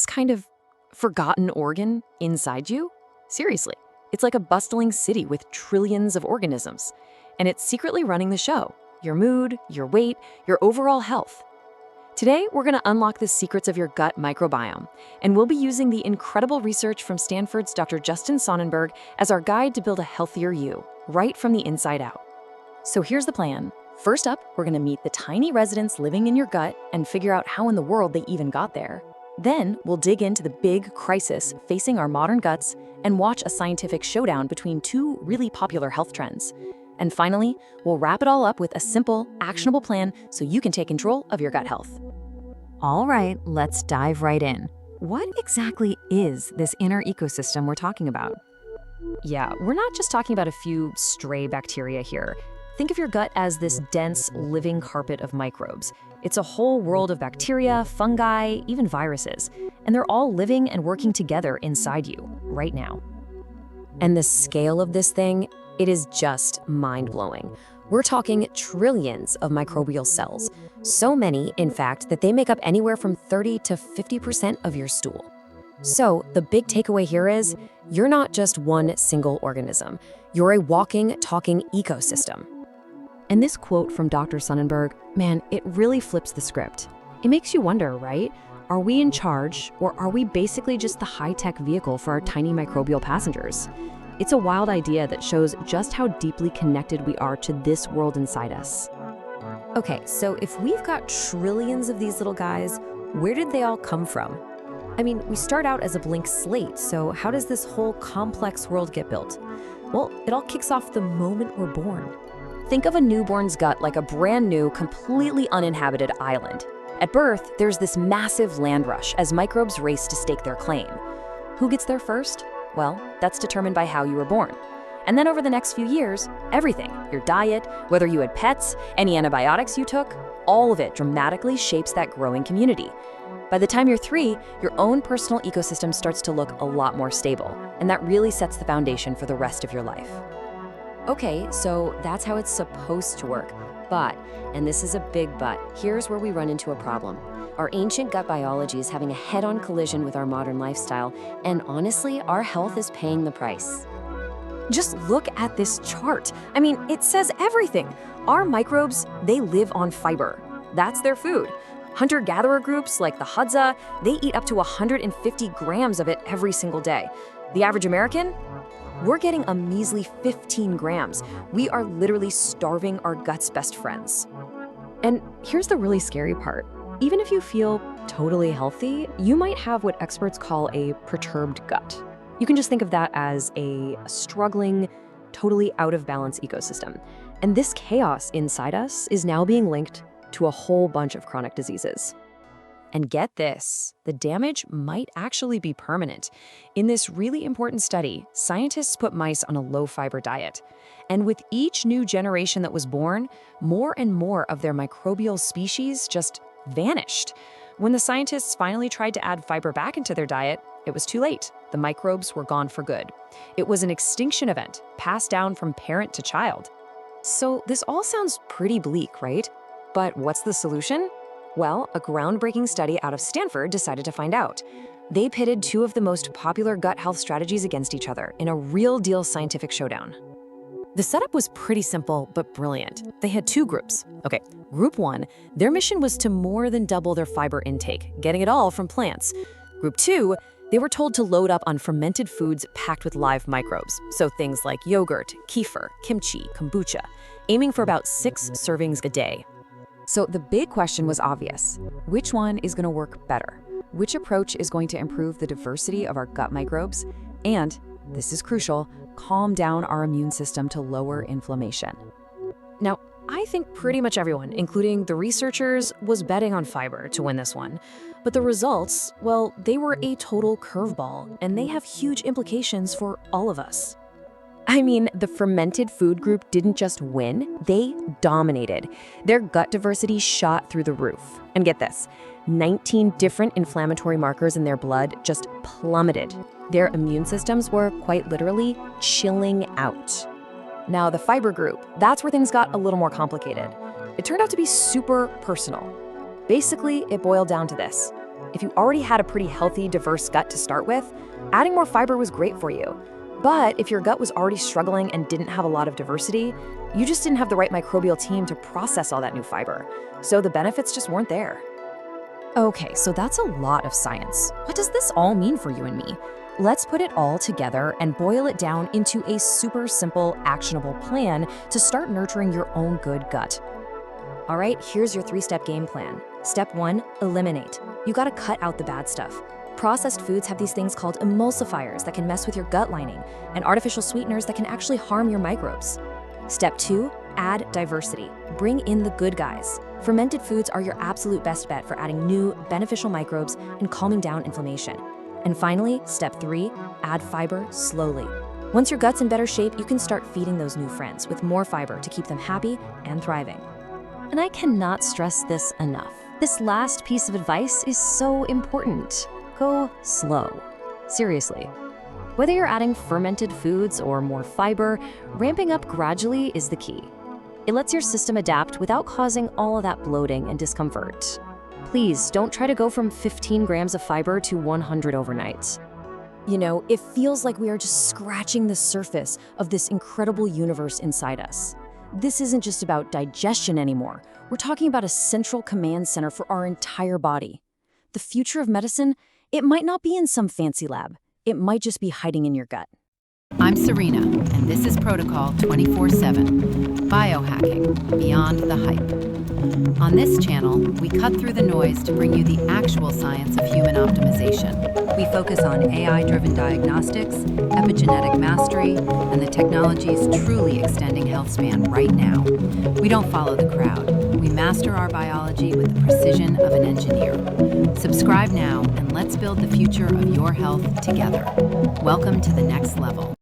this kind of forgotten organ inside you? Seriously, it's like a bustling city with trillions of organisms, and it's secretly running the show. Your mood, your weight, your overall health. Today, we're going to unlock the secrets of your gut microbiome, and we'll be using the incredible research from Stanford's Dr. Justin Sonnenberg as our guide to build a healthier you, right from the inside out. So here's the plan. First up, we're going to meet the tiny residents living in your gut and figure out how in the world they even got there. Then, we'll dig into the big crisis facing our modern guts and watch a scientific showdown between two really popular health trends. And finally, we'll wrap it all up with a simple, actionable plan so you can take control of your gut health. All right, let's dive right in. What exactly is this inner ecosystem we're talking about? Yeah, we're not just talking about a few stray bacteria here. Think of your gut as this dense, living carpet of microbes. It's a whole world of bacteria, fungi, even viruses, and they're all living and working together inside you right now. And the scale of this thing, it is just mind-blowing. We're talking trillions of microbial cells. So many, in fact, that they make up anywhere from 30 to 50% of your stool. So the big takeaway here is, you're not just one single organism. You're a walking, talking ecosystem. And this quote from Dr. Sonnenberg, man, it really flips the script. It makes you wonder, right? Are we in charge, or are we basically just the high-tech vehicle for our tiny microbial passengers? It's a wild idea that shows just how deeply connected we are to this world inside us. Okay, so if we've got trillions of these little guys, where did they all come from? I mean, we start out as a blank slate, so how does this whole complex world get built? Well, it all kicks off the moment we're born. Think of a newborn's gut like a brand new, completely uninhabited island. At birth, there's this massive land rush as microbes race to stake their claim. Who gets there first? Well, that's determined by how you were born. And then over the next few years, everything, your diet, whether you had pets, any antibiotics you took, all of it dramatically shapes that growing community. By the time you're 3, your own personal ecosystem starts to look a lot more stable, and that really sets the foundation for the rest of your life. Okay, so that's how it's supposed to work. But, and this is a big but, here's where we run into a problem. Our ancient gut biology is having a head-on collision with our modern lifestyle, and honestly, our health is paying the price. Just look at this chart. I mean, it says everything. Our microbes, they live on fiber. That's their food. Hunter-gatherer groups like the Hadza, they eat up to 150 grams of it every single day. The average American? We're getting a measly 15 grams. We are literally starving our gut's best friends. And here's the really scary part. Even if you feel totally healthy, you might have what experts call a perturbed gut. You can just think of that as a struggling, totally out of balance ecosystem. And this chaos inside us is now being linked to a whole bunch of chronic diseases. And get this, the damage might actually be permanent. In this really important study, scientists put mice on a low-fiber diet. And with each new generation that was born, more and more of their microbial species just vanished. When the scientists finally tried to add fiber back into their diet, it was too late. The microbes were gone for good. It was an extinction event, passed down from parent to child. So this all sounds pretty bleak, right? But what's the solution? Well, a groundbreaking study out of Stanford decided to find out. They pitted two of the most popular gut health strategies against each other in a real-deal scientific showdown. The setup was pretty simple, but brilliant. They had two groups. Okay, Group 1, their mission was to more than double their fiber intake, getting it all from plants. Group 2, they were told to load up on fermented foods packed with live microbes, so things like yogurt, kefir, kimchi, kombucha, aiming for about 6 servings a day. So the big question was obvious. Which one is going to work better? Which approach is going to improve the diversity of our gut microbes? And, this is crucial, calm down our immune system to lower inflammation. Now, I think pretty much everyone, including the researchers, was betting on fiber to win this one. But the results, well, they were a total curveball, and they have huge implications for all of us. I mean, the fermented food group didn't just win, they dominated. Their gut diversity shot through the roof. And get this, 19 different inflammatory markers in their blood just plummeted. Their immune systems were quite literally chilling out. Now, the fiber group, that's where things got a little more complicated. It turned out to be super personal. Basically, it boiled down to this. If you already had a pretty healthy, diverse gut to start with, adding more fiber was great for you. But if your gut was already struggling and didn't have a lot of diversity, you just didn't have the right microbial team to process all that new fiber. So the benefits just weren't there. Okay, so that's a lot of science. What does this all mean for you and me? Let's put it all together and boil it down into a super simple, actionable plan to start nurturing your own good gut. All right, here's your 3-step game plan. Step 1, eliminate. You gotta cut out the bad stuff. Processed foods have these things called emulsifiers that can mess with your gut lining, and artificial sweeteners that can actually harm your microbes. Step 2, add diversity. Bring in the good guys. Fermented foods are your absolute best bet for adding new, beneficial microbes and calming down inflammation. And finally, step 3, add fiber slowly. Once your gut's in better shape, you can start feeding those new friends with more fiber to keep them happy and thriving. And I cannot stress this enough. This last piece of advice is so important. Go slow. Seriously. Whether you're adding fermented foods or more fiber, ramping up gradually is the key. It lets your system adapt without causing all of that bloating and discomfort. Please don't try to go from 15 grams of fiber to 100 overnight. You know, it feels like we are just scratching the surface of this incredible universe inside us. This isn't just about digestion anymore. We're talking about a central command center for our entire body. The future of medicine, it might not be in some fancy lab. It might just be hiding in your gut. I'm Serena, and this is Protocol 24/7, Biohacking Beyond the Hype. On this channel, we cut through the noise to bring you the actual science of human optimization. We focus on AI-driven diagnostics, epigenetic mastery, and the technologies truly extending health span right now. We don't follow the crowd. We master our biology with the precision of an engineer. Subscribe now, and let's build the future of your health together. Welcome to the next level.